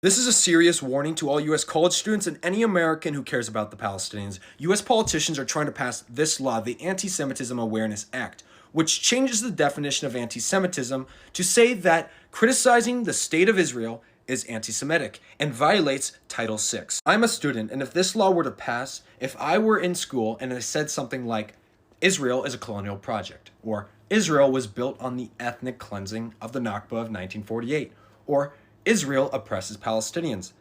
This is a serious warning to all U.S. college students and any American who cares about the Palestinians. U.S. politicians are trying to pass this law, the Anti-Semitism Awareness Act, which changes the definition of anti-Semitism to say that criticizing the state of Israel is anti-Semitic and violates Title VI. I'm a student, and if this law were to pass, if I were in school and it said something like, Israel is a colonial project, or Israel was built on the ethnic cleansing of the Nakba of 1948, or Israel oppresses Palestinians,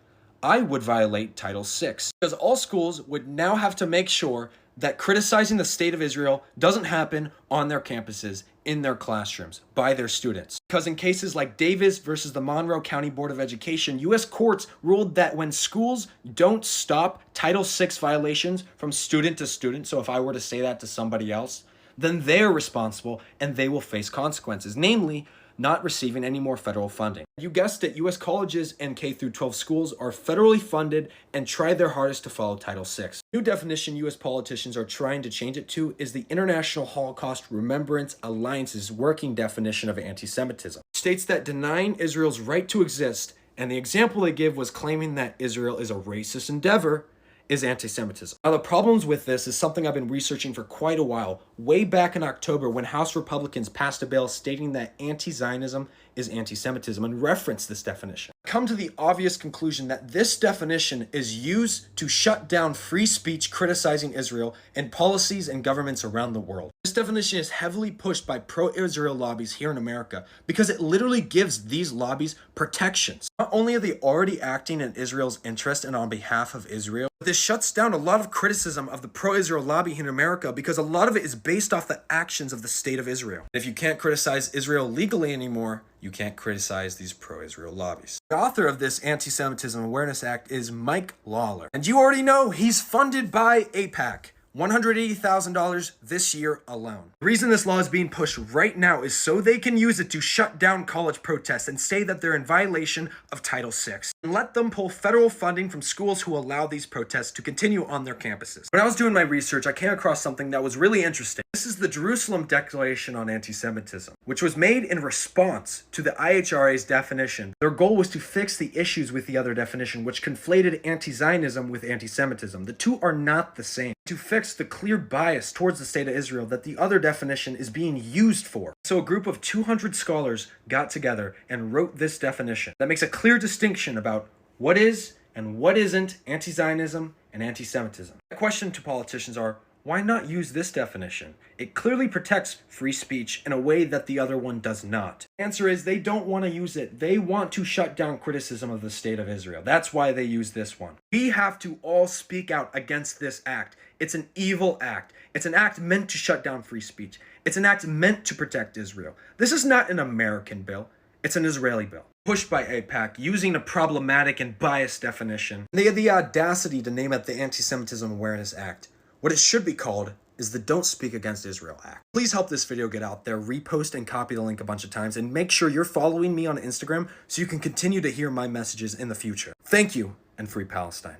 I would violate Title VI, because all schools would now have to make sure that criticizing the state of Israel doesn't happen on their campuses, in their classrooms, by their students. Because in cases like Davis versus the Monroe County Board of Education, U.S. courts ruled that when schools don't stop Title VI violations from student to student, so if I were to say that to somebody else, then they're responsible and they will face consequences, namely, not receiving any more federal funding. You guessed it, U.S. colleges and K-12 schools are federally funded and try their hardest to follow Title VI. New definition U.S. politicians are trying to change it to is the International Holocaust Remembrance Alliance's working definition of anti-Semitism. It states that denying Israel's right to exist, and the example they give was claiming that Israel is a racist endeavor, is anti-Semitism. Now, the problems with this is something I've been researching for quite a while, way back in October when House Republicans passed a bill stating that anti-Zionism is anti-Semitism and referenced this definition. Come to the obvious conclusion that this definition is used to shut down free speech criticizing Israel and policies and governments around the world. This definition is heavily pushed by pro-Israel lobbies here in America because it literally gives these lobbies protections. Not only are they already acting in Israel's interest and on behalf of Israel, but this shuts down a lot of criticism of the pro-Israel lobby here in America because a lot of it is based off the actions of the state of Israel. If you can't criticize Israel legally anymore, you can't criticize these pro-Israel lobbies. The author of this Anti-Semitism Awareness Act is Mike Lawler. And you already know he's funded by AIPAC. $180,000 this year alone. The reason this law is being pushed right now is so they can use it to shut down college protests and say that they're in violation of Title VI. And let them pull federal funding from schools who allow these protests to continue on their campuses. When I was doing my research, I came across something that was really interesting. This is the Jerusalem Declaration on Anti-Semitism, which was made in response to the IHRA's definition. Their goal was to fix the issues with the other definition, which conflated anti-Zionism with anti-Semitism. The two are not the same. To fix the clear bias towards the state of Israel that the other definition is being used for. So a group of 200 scholars got together and wrote this definition that makes a clear distinction about what is and what isn't anti-Zionism and anti-Semitism. The question to politicians are, why not use this definition? It clearly protects free speech in a way that the other one does not. The answer is they don't want to use it. They want to shut down criticism of the state of Israel. That's why they use this one. We have to all speak out against this act. It's an evil act. It's an act meant to shut down free speech. It's an act meant to protect Israel. This is not an American bill. It's an Israeli bill. Pushed by AIPAC, using a problematic and biased definition. They had the audacity to name it the Anti-Semitism Awareness Act. What it should be called is the Don't Speak Against Israel Act. Please help this video get out there, repost and copy the link a bunch of times, and make sure you're following me on Instagram so you can continue to hear my messages in the future. Thank you, and free Palestine.